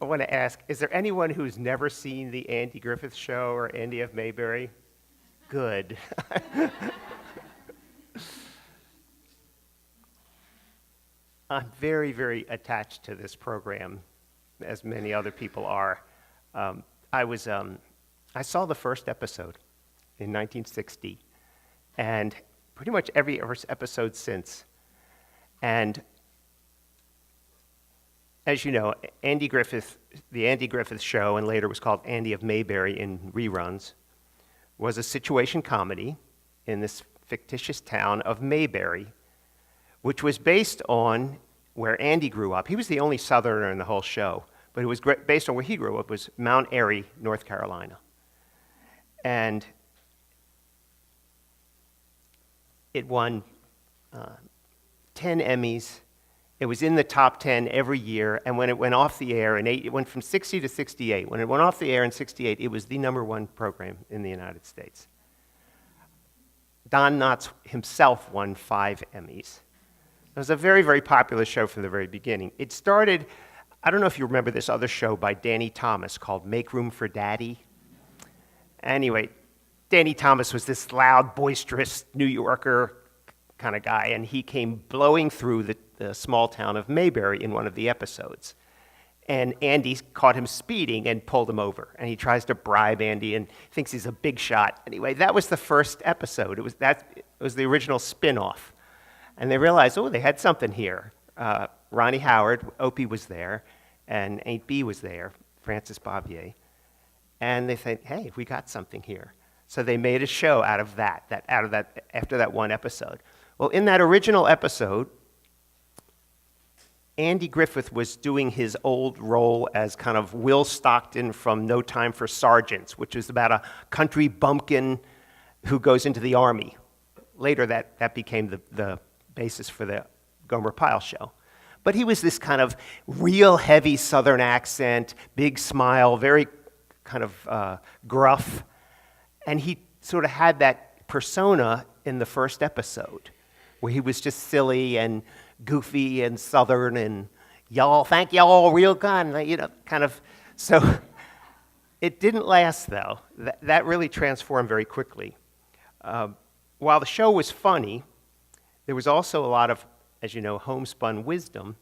I want to ask, is there anyone who's never seen the Andy Griffith Show or Andy F. Mayberry? Good. I'm very, very attached to this program, as many other people are. I saw the first episode in 1960, and pretty much every episode since. And as you know, the Andy Griffith Show, and later was called Andy of Mayberry in reruns, was a situation comedy in this fictitious town of Mayberry, which was based on where Andy grew up. He was the only Southerner in the whole show, but it was based on where he grew up. It was Mount Airy, North Carolina. And it won 10 Emmys. It was in the top 10 every year, and when it went off the air, it went from 60 to 68. When it went off the air in 68, it was the #1 program in the United States. Don Knotts himself won 5 Emmys. It was a very, very popular show from the very beginning. It started, I don't know if you remember this other show by Danny Thomas called Make Room for Daddy. Anyway, Danny Thomas was this loud, boisterous New Yorker kind of guy, and he came blowing through the small town of Mayberry in one of the episodes. And Andy caught him speeding and pulled him over. And he tries to bribe Andy and thinks he's a big shot. Anyway, that was the first episode. It was the original spin-off. And they realized, oh, they had something here. Ronnie Howard, Opie was there, and Aunt Bee was there, Frances Bavier. And they said, hey, we got something here. So they made a show out of that after that one episode. Well, in that original episode, Andy Griffith was doing his old role as kind of Will Stockton from No Time for Sergeants, which is about a country bumpkin who goes into the Army. Later, that became the basis for the Gomer Pyle show. But he was this kind of real heavy Southern accent, big smile, very kind of gruff. And he sort of had that persona in the first episode, where he was just silly and goofy and Southern and y'all, thank y'all, real kind, kind of. So it didn't last, though. That really transformed very quickly. While the show was funny, there was also a lot of, as you know, homespun wisdom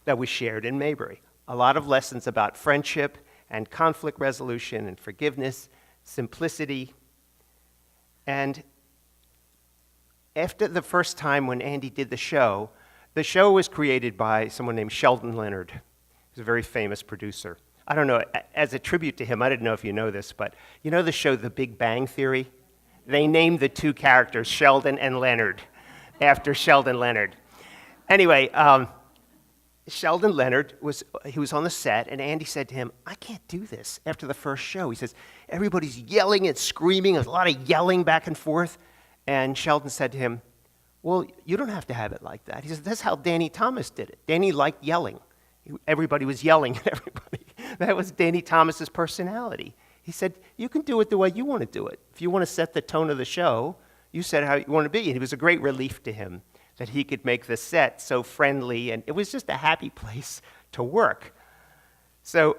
that was shared in Mayberry. A lot of lessons about friendship and conflict resolution and forgiveness, simplicity. And after the first time when Andy did the show was created by someone named Sheldon Leonard. He's a very famous producer. I don't know, as a tribute to him, I didn't know if you know this, but you know the show The Big Bang Theory? They named the two characters Sheldon and Leonard after Sheldon Leonard. Anyway, Sheldon Leonard was on the set, and Andy said to him, I can't do this after the first show. He says, everybody's yelling and screaming, there's a lot of yelling back and forth. And Sheldon said to him, well, you don't have to have it like that. He says, that's how Danny Thomas did it. Danny liked yelling. Everybody was yelling at everybody. That was Danny Thomas's personality. He said, you can do it the way you want to do it. If you want to set the tone of the show, you set how you want to be. And it was a great relief to him that he could make the set so friendly, and it was just a happy place to work. So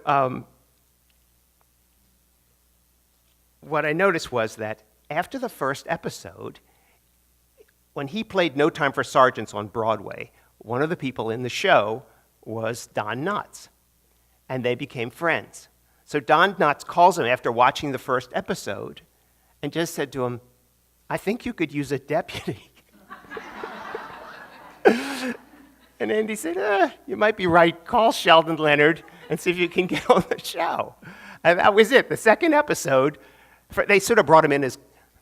what I noticed was that after the first episode, when he played No Time for Sergeants on Broadway, one of the people in the show was Don Knotts, and they became friends. So Don Knotts calls him after watching the first episode and just said to him, I think you could use a deputy. And Andy said, you might be right. Call Sheldon Leonard and see if you can get on the show. And that was it. The second episode, they sort of brought him in as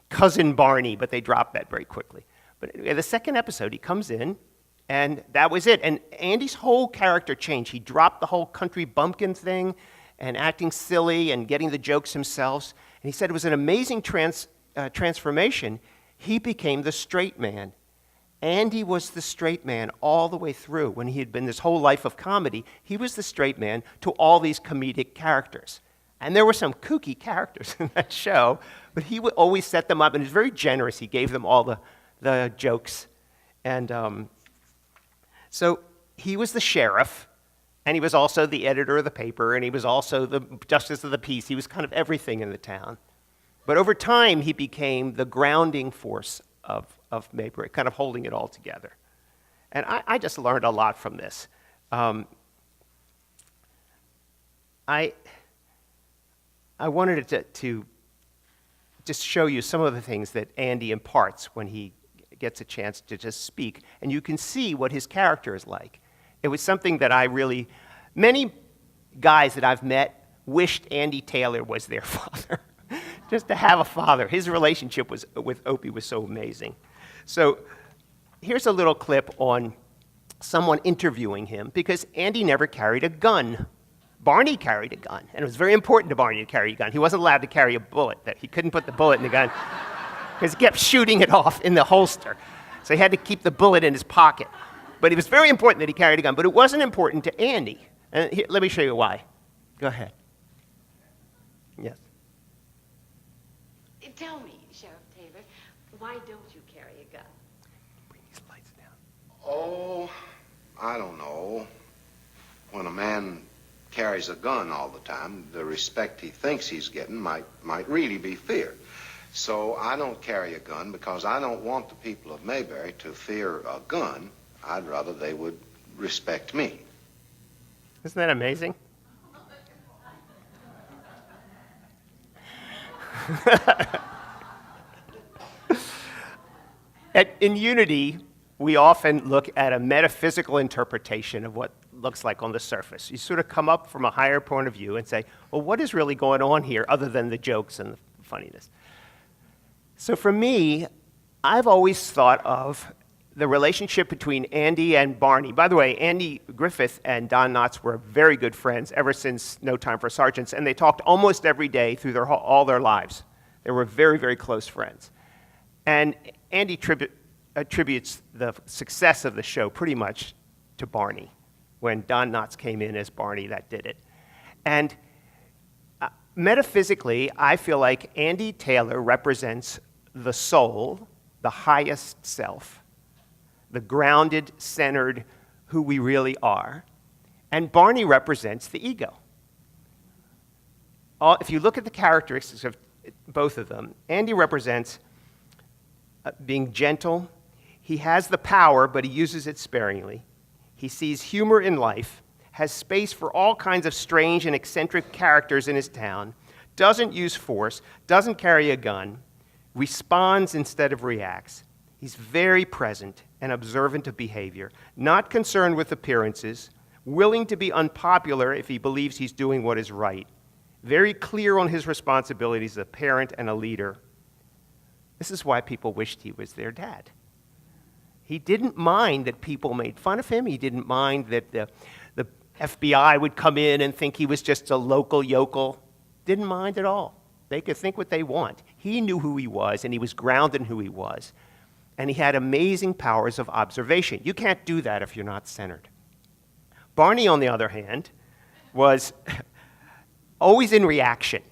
Cousin Barney, but they dropped that very quickly. But anyway, the second episode, he comes in, and that was it. And Andy's whole character changed. He dropped the whole country bumpkin thing and acting silly and getting the jokes himself. And he said it was an amazing transformation. He became the straight man. Andy was the straight man all the way through. When he had been this whole life of comedy, he was the straight man to all these comedic characters. And there were some kooky characters in that show, but he would always set them up, and he was very generous. He gave them all the jokes. And so he was the sheriff, And he was also the editor of the paper, and he was also the justice of the peace. He was kind of everything in the town. But over time, he became the grounding force of Mayberry, kind of holding it all together. And I just learned a lot from this. I wanted to just show you some of the things that Andy imparts when he gets a chance to just speak, and you can see what his character is like. It was something that many guys that I've met wished Andy Taylor was their father, just to have a father. His relationship with Opie was so amazing. So here's a little clip on someone interviewing him, because Andy never carried a gun. Barney carried a gun, and it was very important to Barney to carry a gun. He wasn't allowed to carry a bullet. He couldn't put the bullet in the gun because he kept shooting it off in the holster. So he had to keep the bullet in his pocket. But it was very important that he carried a gun, but it wasn't important to Andy. And here, let me show you why. Go ahead. Yes. Tell me, Sheriff Taylor, why don't you carry a gun? Bring these lights down. Oh, I don't know. When a man carries a gun all the time, the respect he thinks he's getting might really be fear. So I don't carry a gun because I don't want the people of Mayberry to fear a gun. I'd rather they would respect me. Isn't that amazing? In Unity, we often look at a metaphysical interpretation of what looks like on the surface. You sort of come up from a higher point of view and say, well, what is really going on here other than the jokes and the funniness? So for me, I've always thought of the relationship between Andy and Barney. By the way, Andy Griffith and Don Knotts were very good friends ever since No Time for Sergeants, and they talked almost every day through all their lives. They were very, very close friends. And Andy attributes the success of the show pretty much to Barney. When Don Knotts came in as Barney, that did it. And metaphysically, I feel like Andy Taylor represents the soul, the highest self, the grounded, centered, who we really are. And Barney represents the ego. If you look at the characteristics of both of them, Andy represents being gentle. He has the power, but he uses it sparingly. He sees humor in life, has space for all kinds of strange and eccentric characters in his town, doesn't use force, doesn't carry a gun, responds instead of reacts. He's very present and observant of behavior, not concerned with appearances, willing to be unpopular if he believes he's doing what is right, very clear on his responsibilities as a parent and a leader. This is why people wished he was their dad. He didn't mind that people made fun of him. He didn't mind that the FBI would come in and think he was just a local yokel. Didn't mind at all. They could think what they want. He knew who he was, and he was grounded in who he was. And he had amazing powers of observation. You can't do that if you're not centered. Barney, on the other hand, was always in reaction,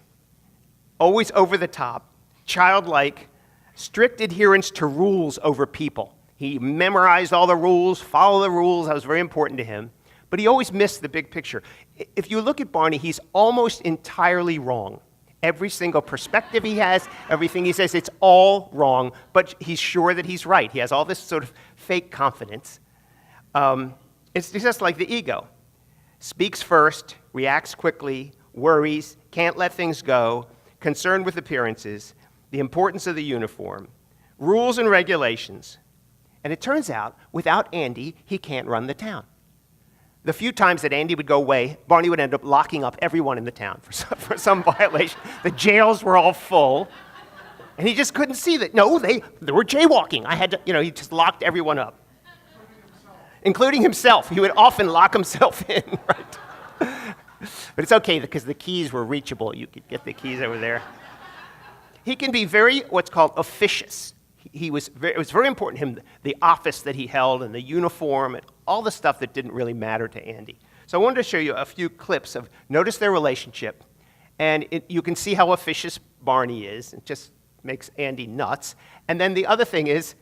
always over the top, childlike, strict adherence to rules over people. He memorized all the rules, followed the rules. That was very important to him. But he always missed the big picture. If you look at Barney, he's almost entirely wrong. Every single perspective he has, everything he says, it's all wrong, but he's sure that he's right. He has all this sort of fake confidence. It's just like the ego. Speaks first, reacts quickly, worries, can't let things go, concerned with appearances, the importance of the uniform, rules and regulations. And it turns out, without Andy, he can't run the town. The few times that Andy would go away, Barney would end up locking up everyone in the town for some violation. The jails were all full, and he just couldn't see that. No, they were jaywalking. He just locked everyone up, including himself. He would often lock himself in, right? But it's okay, because the keys were reachable. You could get the keys over there. He can be what's called officious. It was very important to him, the office that he held and the uniform and all the stuff that didn't really matter to Andy. So I wanted to show you a few clips of, notice their relationship, and you can see how officious Barney is. It just makes Andy nuts. And then the other thing is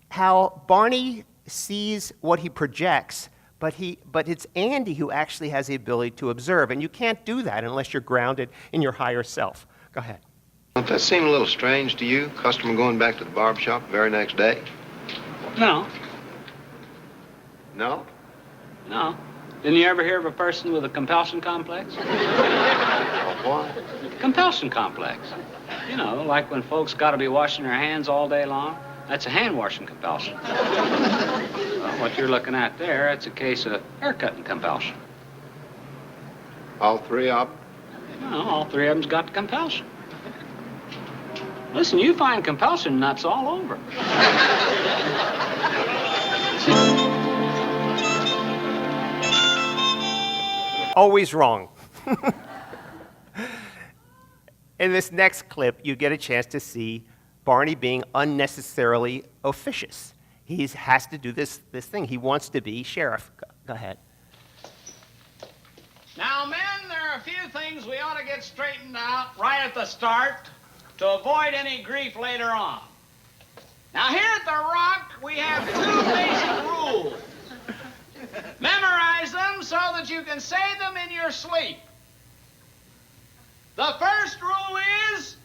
how Barney sees what he projects, but it's Andy who actually has the ability to observe, and you can't do that unless you're grounded in your higher self. Go ahead. Don't that seem a little strange to you? Customer going back to the barber shop the very next day? No, No? no. Didn't you ever hear of a person with a compulsion complex? What? Compulsion complex. You know, like when folks got to be washing their hands all day long. That's a hand-washing compulsion. Well, what you're looking at there, that's a case of haircutting compulsion. All three of them? Well, all three of them's got the compulsion. Listen, you find compulsion nuts all over. Always wrong. In this next clip, you get a chance to see Barney being unnecessarily officious. He has to do this thing. He wants to be sheriff. Go ahead. Now, men, there are a few things we ought to get straightened out right at the start to avoid any grief later on. Now, here at The Rock, we have two basic rules. Memorize them so that you can say them in your sleep. The first rule is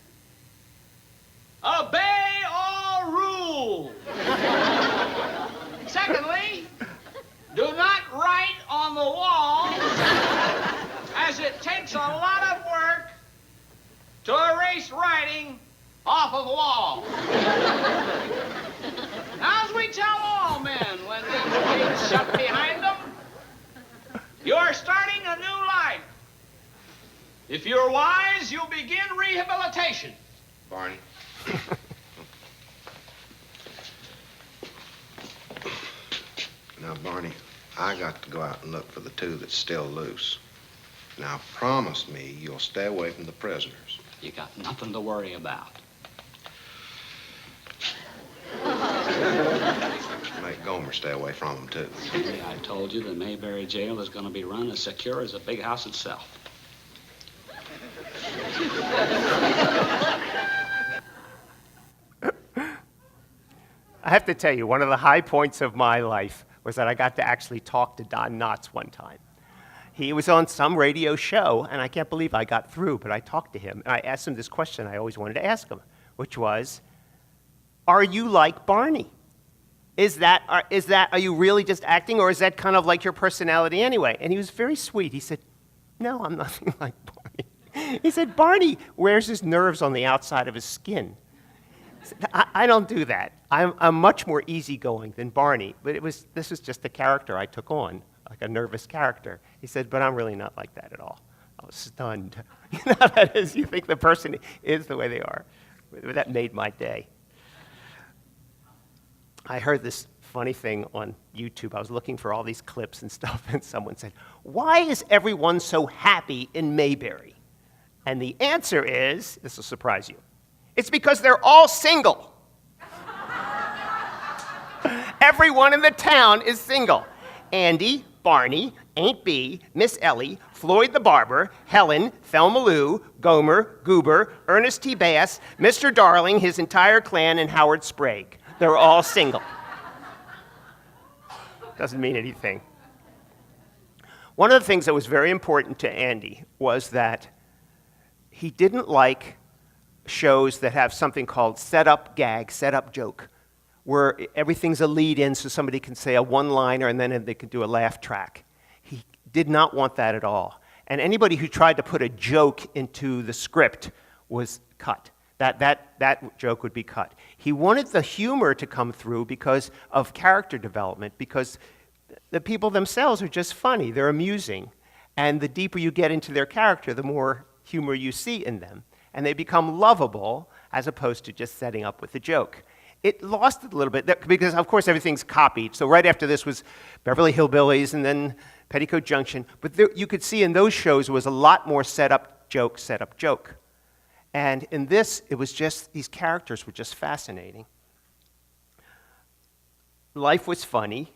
obey all rules. Secondly, do not write on the walls, as it takes a lot of work to erase writing off of walls. Now, as we tell all men when these gates shut behind them, you are starting a new life. If you're wise, you'll begin rehabilitation. Barney. Now, Barney, I got to go out and look for the two that's still loose. Now, promise me you'll stay away from the prisoners. You got nothing to worry about. Make Gomer stay away from them, too. See, I told you the Mayberry jail is going to be run as secure as a big house itself. I have to tell you, one of the high points of my life was that I got to actually talk to Don Knotts one time. He was on some radio show, and I can't believe I got through, but I talked to him, and I asked him this question I always wanted to ask him, which was, are you like Barney? Are you really just acting, or is that kind of like your personality anyway? And he was very sweet. He said, no, I'm nothing like Barney. He said, Barney wears his nerves on the outside of his skin. I don't do that. I'm much more easygoing than Barney, but this is just the character I took on, like a nervous character. He said, but I'm really not like that at all. I was stunned. You know how that is? You think the person is the way they are. That made my day. I heard this funny thing on YouTube. I was looking for all these clips and stuff, and someone said, why is everyone so happy in Mayberry? And the answer is, this will surprise you, it's because they're all single. Everyone in the town is single. Andy, Barney, Aunt Bee, Miss Ellie, Floyd the Barber, Helen, Thelma Lou, Gomer, Goober, Ernest T. Bass, Mr. Darling, his entire clan, and Howard Sprague. They're all single. Doesn't mean anything. One of the things that was very important to Andy was that he didn't like shows that have something called set-up gag, set-up joke, where everything's a lead-in so somebody can say a one-liner and then they can do a laugh track. He did not want that at all. And anybody who tried to put a joke into the script was cut. That joke would be cut. He wanted the humor to come through because of character development, because the people themselves are just funny, they're amusing. And the deeper you get into their character, the more humor you see in them. And they become lovable as opposed to just setting up with the joke. It lost it a little bit because, of course, everything's copied. So right after this was Beverly Hillbillies and then Petticoat Junction. But you could see in those shows was a lot more set-up joke. And in this, it was just, these characters were just fascinating. Life was funny,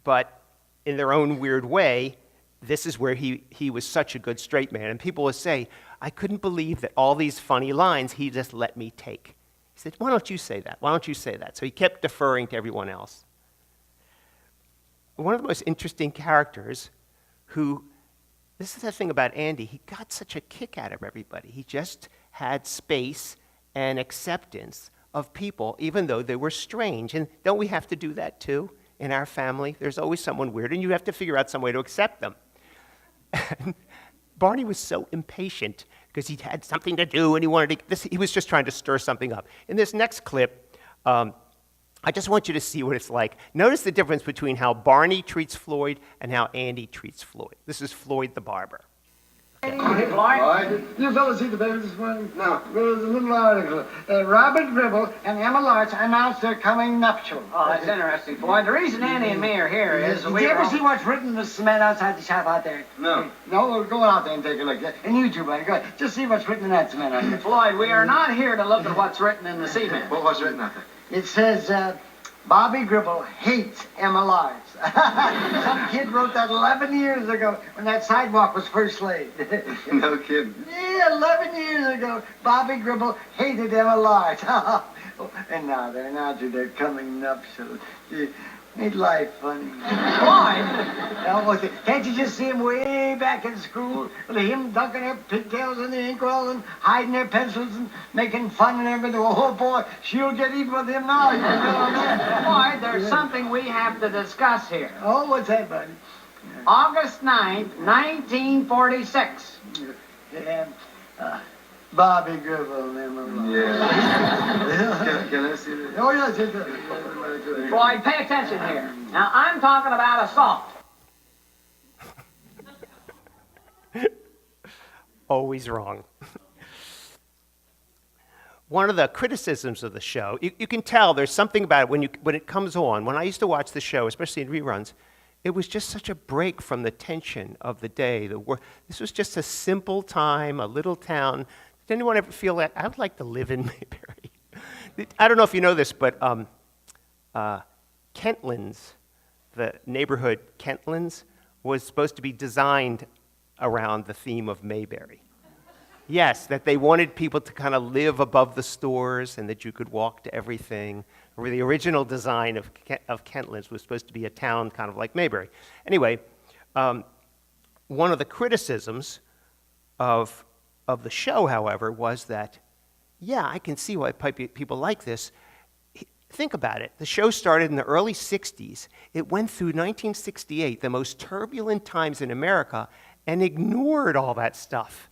but in their own weird way, this is where he was such a good straight man. And people would say, I couldn't believe that all these funny lines he just let me take. He said, why don't you say that? Why don't you say that? So he kept deferring to everyone else. one of the most interesting characters who, this is the thing about Andy, he got such a kick out of everybody. He just had space and acceptance of people, even though they were strange. And don't we have to do that too in our family? There's always someone weird, and you have to figure out some way to accept them. And Barney was so impatient because he had something to do and he was just trying to stir something up. In this next clip, I just want you to see what it's like. Notice the difference between how Barney treats Floyd and how Andy treats Floyd. This is Floyd the barber. Hey, Floyd. You fellas see the paper this morning? No. There was a little article. Robert Gribble and Emma Larch announced their coming nuptials. Oh, that's interesting, Floyd. The reason Andy and me are here is Did you ever see what's written in the cement outside the shop out there? No. No? Well, go out there and take a look. And you too, buddy. Go ahead. Just see what's written in that cement out there. Floyd, we are not here to look at what's written in the cement. Well, what's written out there? It says, Bobby Gribble hates Emma Larch. Some kid wrote that 11 years ago when that sidewalk was first laid. No kidding. Yeah, 11 years ago, Bobby Gribble hated Emma Larch. And now they're announcing their coming nuptials. Ain't life funny? Floyd! Can't you just see him way back in school? With him dunking their pigtails in the inkwell and hiding their pencils and making fun and everything. Oh, boy, she'll get even with him now. You know that? Floyd, there's something we have to discuss here. Oh, what's that, buddy? August 9th, 1946. Yeah, Bobby Gribble and Emma Larch. Yeah. Can I see this? Oh, yes, yes, yes. Floyd, pay attention here. Now, I'm talking about assault. Always wrong. One of the criticisms of the show, you can tell there's something about it when it comes on. When I used to watch the show, especially in reruns, it was just such a break from the tension of the day. This was just a simple time, a little town. Did anyone ever feel that? I would like to live in Mayberry. I don't know if you know this, but Kentlands, the neighborhood Kentlands, was supposed to be designed around the theme of Mayberry. Yes, that they wanted people to kind of live above the stores and that you could walk to everything. Or the original design of Kentlands was supposed to be a town kind of like Mayberry. Anyway, one of the criticisms of the show, however, was that, yeah, I can see why people like this. Think about it. The show started in the early 60s. It went through 1968, the most turbulent times in America, and ignored all that stuff.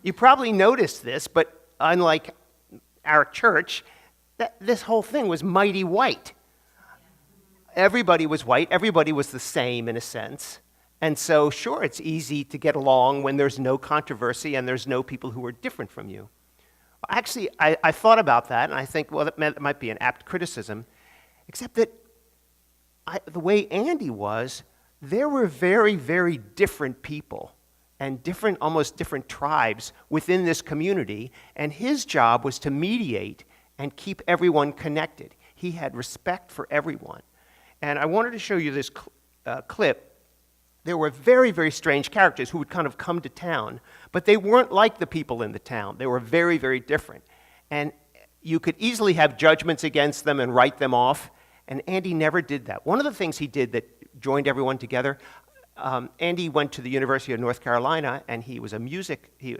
You probably noticed this, but unlike our church, this whole thing was mighty white. Everybody was white. Everybody was the same in a sense. And so, sure, it's easy to get along when there's no controversy and there's no people who are different from you. Actually, I thought about that, and I think, well, that might be an apt criticism, except that the way Andy was, there were very, very different people and almost different tribes within this community, and his job was to mediate and keep everyone connected. He had respect for everyone. And I wanted to show you this clip. There were very, very strange characters who would kind of come to town, but they weren't like the people in the town. They were very, very different. And you could easily have judgments against them and write them off, and Andy never did that. One of the things he did that joined everyone together, Andy went to the University of North Carolina, and he was he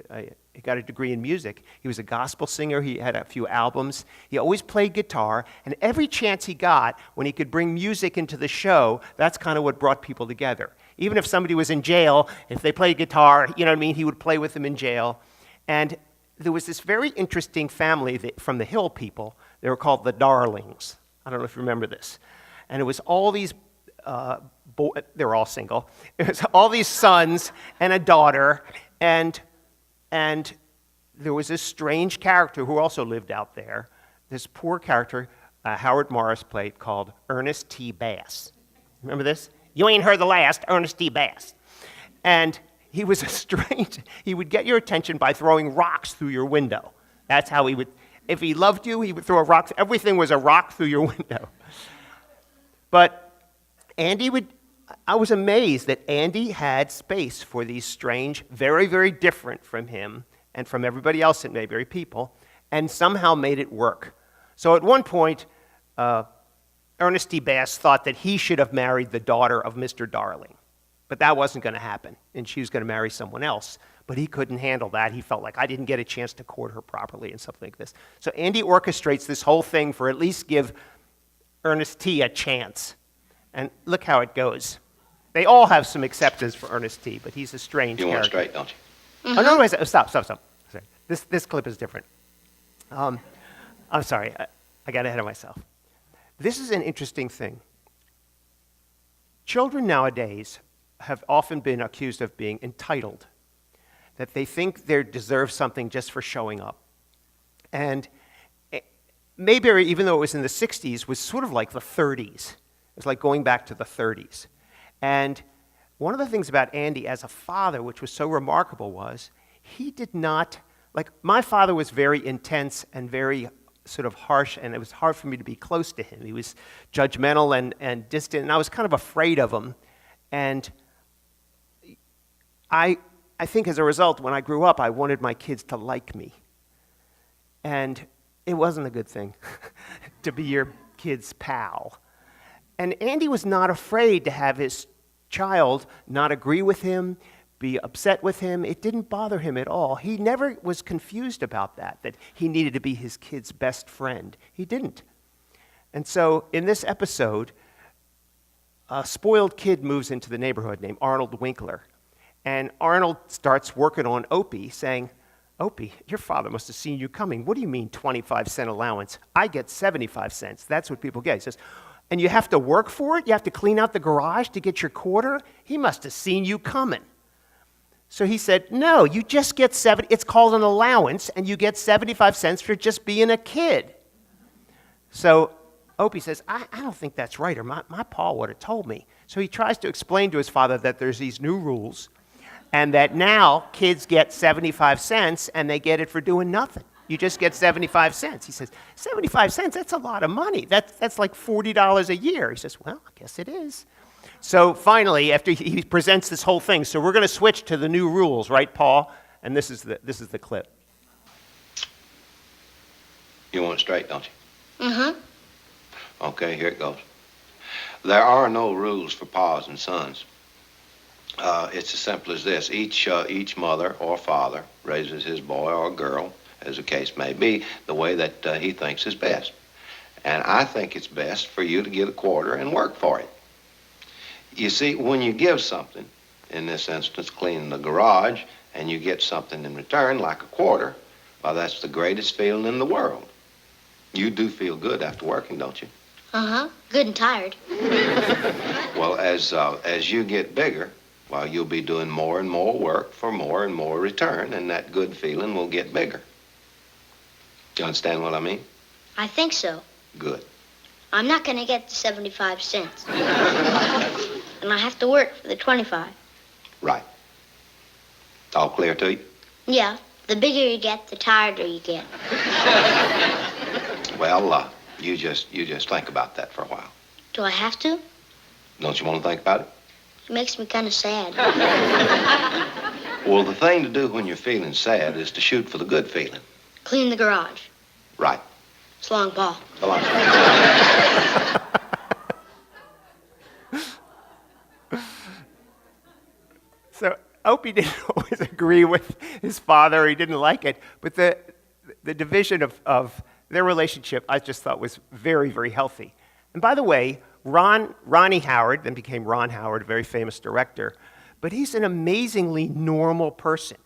got a degree in music. He was a gospel singer. He had a few albums. He always played guitar, and every chance he got, when he could bring music into the show, that's kind of what brought people together. Even if somebody was in jail, if they played guitar, you know what I mean, he would play with them in jail. And there was this very interesting family from the Hill people. They were called the Darlings. I don't know if you remember this. And it was all these they were all single. It was all these sons and a daughter, and there was this strange character who also lived out there. This poor character Howard Morris played called Ernest T. Bass. Remember this? You ain't heard the last, Ernest T. Bass. And he was he would get your attention by throwing rocks through your window. That's how he would, if he loved you, he would throw a rock. Everything was a rock through your window. But I was amazed that Andy had space for these strange, very, very different from him and from everybody else at Mayberry people, and somehow made it work. So at one point, Ernest T. Bass thought that he should have married the daughter of Mr. Darling. But that wasn't going to happen, and she was going to marry someone else. But he couldn't handle that. He felt like, I didn't get a chance to court her properly and something like this. So Andy orchestrates this whole thing for at least give Ernest T. a chance. And look how it goes. They all have some acceptance for Ernest T., but he's a strange You want it character. straight, don't you? Oh, no, wait, stop. Sorry. This clip is different. I'm sorry, I got ahead of myself. This is an interesting thing. Children nowadays have often been accused of being entitled, that they think they deserve something just for showing up. And Mayberry, even though it was in the 60s, was sort of like the 30s. It was like going back to the 30s. And one of the things about Andy as a father, which was so remarkable, was he did not, like, my father was very intense and very sort of harsh, and it was hard for me to be close to him. He was judgmental and distant, and I was kind of afraid of him. And I think as a result, when I grew up, I wanted my kids to like me. And it wasn't a good thing to be your kid's pal. And Andy was not afraid to have his child not agree with him, be upset with him. It didn't bother him at all. He never was confused about that he needed to be his kid's best friend. He didn't. And so in this episode, a spoiled kid moves into the neighborhood named Arnold Winkler. And Arnold starts working on Opie, saying, Opie, your father must have seen you coming. What do you mean 25-cent allowance? I get 75 cents. That's what people get. He says, and you have to work for it? You have to clean out the garage to get your quarter? He must have seen you coming. So he said, no, you just get it's called an allowance, and you get 75 cents for just being a kid. So Opie says, I don't think that's right, or my pa would have told me. So he tries to explain to his father that there's these new rules, and that now kids get 75 cents, and they get it for doing nothing. You just get 75 cents. He says, 75 cents, that's a lot of money. That's like $40 a year. He says, well, I guess it is. So finally, after he presents this whole thing, so we're going to switch to the new rules, right, Paul? And this is the clip. You want it straight, don't you? Mm-hmm. Okay, here it goes. There are no rules for pa's and sons. It's as simple as this. Each mother or father raises his boy or girl, as the case may be, the way that he thinks is best. And I think it's best for you to get a quarter and work for it. You see, when you give something, in this instance, cleaning the garage, and you get something in return, like a quarter, well, that's the greatest feeling in the world. You do feel good after working, don't you? Uh-huh. Good and tired. Well, as you get bigger, well, you'll be doing more and more work for more and more return, and that good feeling will get bigger. Do you understand what I mean? I think so. Good. I'm not going to get the 75 cents. And I have to work for the 25. Right. All clear to you? Yeah. The bigger you get, the tireder you get. Well, you just think about that for a while. Do I have to? Don't you want to think about it? It makes me kind of sad. Well, the thing to do when you're feeling sad is to shoot for the good feeling. Clean the garage. Right. So long, Paul. So long. So Opie didn't always agree with his father. He didn't like it. But the division of their relationship, I just thought was very, very healthy. And by the way, Ronnie Howard, then became Ron Howard, a very famous director, but he's an amazingly normal person.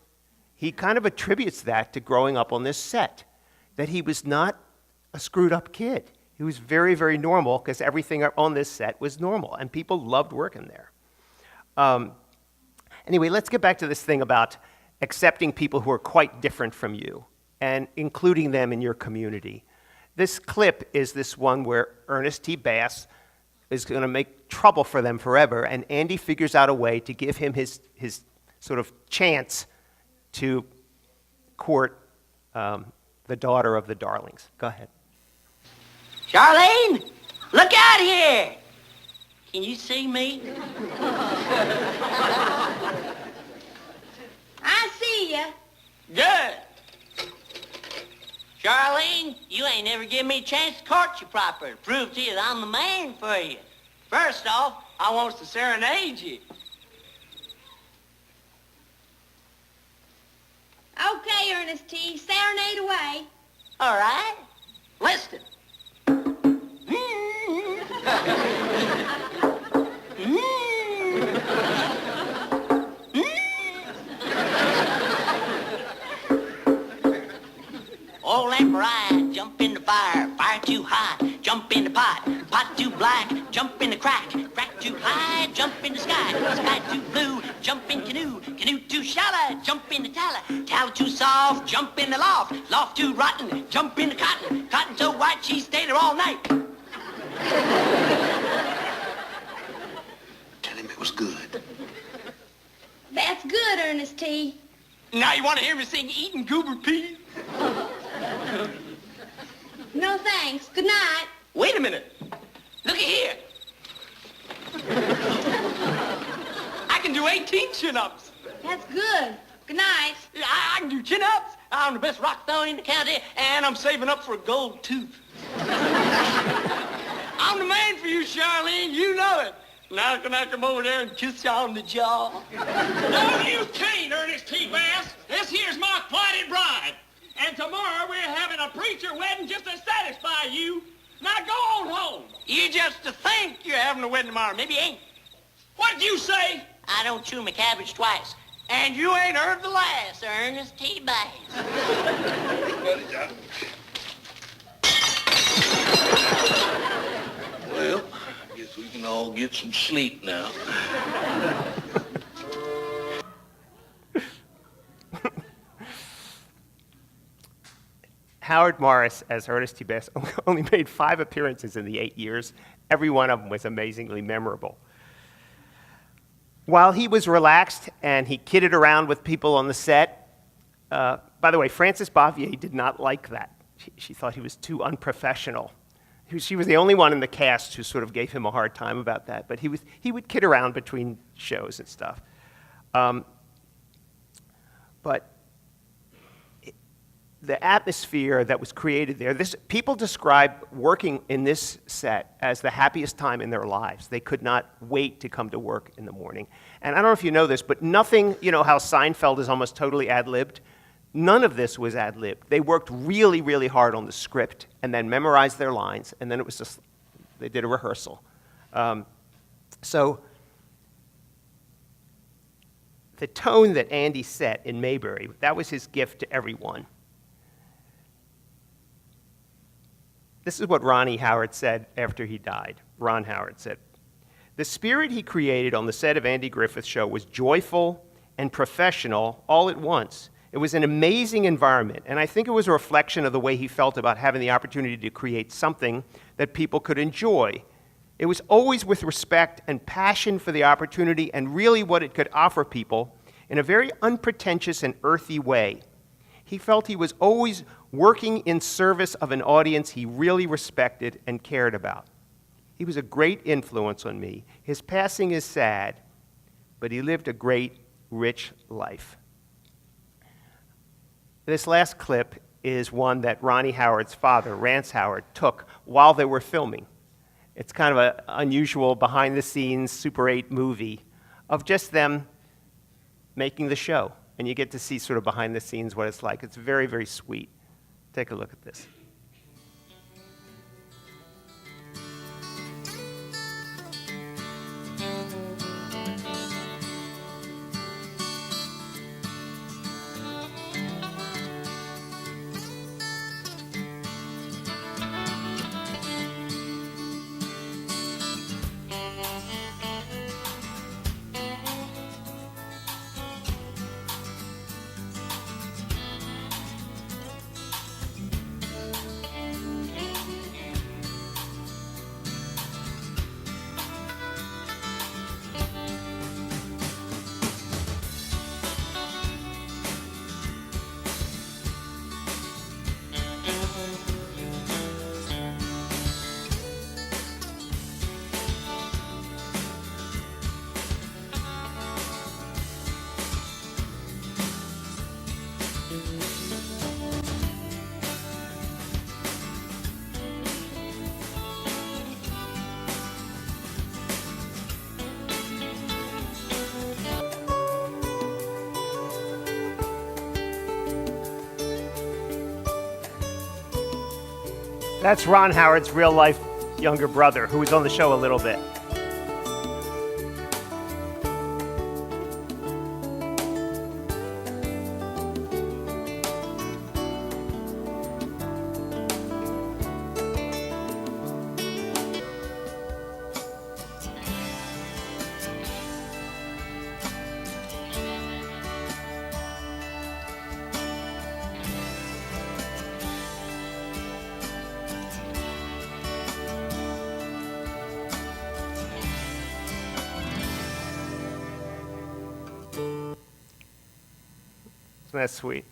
He kind of attributes that to growing up on this set, that he was not a screwed up kid. He was very, very normal because everything on this set was normal, and people loved working there. Anyway, let's get back to this thing about accepting people who are quite different from you and including them in your community. This clip is this one where Ernest T. Bass is going to make trouble for them forever, and Andy figures out a way to give him his sort of chance to court the daughter of the Darlings. Go ahead. Charlene, look out here. Can you see me? I see ya. Good. Charlene, you ain't never given me a chance to court you proper, to prove to you that I'm the man for you. First off, I wants to serenade you. Okay, Ernest T. Serenade away. All right? Listen. Old Aunt Mariah, jump in the fire, fire too high, jump in the pot, pot too black, jump in the crack, crack too high, jump in the sky, sky too blue, jump in canoe, canoe too shallow, jump in the tallow, tallow too soft, jump in the loft, loft too rotten, jump in the cotton, cotton so white she stayed there all night. Tell him it was good. That's good, Ernest T. Now you want to hear me sing Eating Goober Peas? No thanks. Good night. Wait a minute. Looky here. I can do 18 chin-ups. That's good. Good night. I can do chin-ups. I'm the best rock thorn in the county, and I'm saving up for a gold tooth. I'm the man for you, Charlene. You know it. Now can I come over there and kiss you on the jaw? No, you can't, Ernest T. Bass. This here's my plighted bride. And tomorrow we're having a preacher wedding just to satisfy you. Now go on home. You just to think you're having a wedding tomorrow. Maybe you ain't. What'd you say? I don't chew my cabbage twice. And you ain't heard the last, Ernest T. Bass. Well, I guess we can all get some sleep now. Howard Morris, as Ernest T. Bass, only made 5 appearances in the 8 years. Every one of them was amazingly memorable. While he was relaxed and he kidded around with people on the set, by the way, Frances Bavier did not like that. She thought he was too unprofessional. She was the only one in the cast who sort of gave him a hard time about that, but he would kid around between shows and stuff. But the atmosphere that was created there, people describe working in this set as the happiest time in their lives. They could not wait to come to work in the morning. And I don't know if you know this, but nothing, you know how Seinfeld is almost totally ad-libbed? None of this was ad-libbed. They worked really, really hard on the script and then memorized their lines, and then it was just, they did a rehearsal. So the tone that Andy set in Mayberry, that was his gift to everyone. This is what Ronnie Howard said after he died. Ron Howard said, "The spirit he created on the set of Andy Griffith's show was joyful and professional all at once. It was an amazing environment, and I think it was a reflection of the way he felt about having the opportunity to create something that people could enjoy. It was always with respect and passion for the opportunity and really what it could offer people in a very unpretentious and earthy way. He felt he was always working in service of an audience he really respected and cared about. He was a great influence on me. His passing is sad, but he lived a great, rich life." This last clip is one that Ronnie Howard's father, Rance Howard, took while they were filming. It's kind of an unusual behind-the-scenes Super 8 movie of just them making the show. And you get to see sort of behind the scenes what it's like. It's very, very sweet. Take a look at this. That's Ron Howard's real-life younger brother, who was on the show a little bit. Isn't that sweet?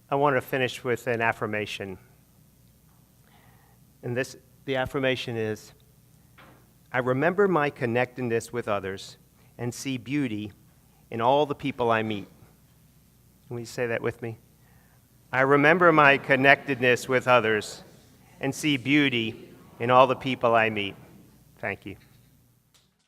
I want to finish with an affirmation. And the affirmation is, I remember my connectedness with others and see beauty in all the people I meet. Can you say that with me? I remember my connectedness with others and see beauty in all the people I meet. Thank you.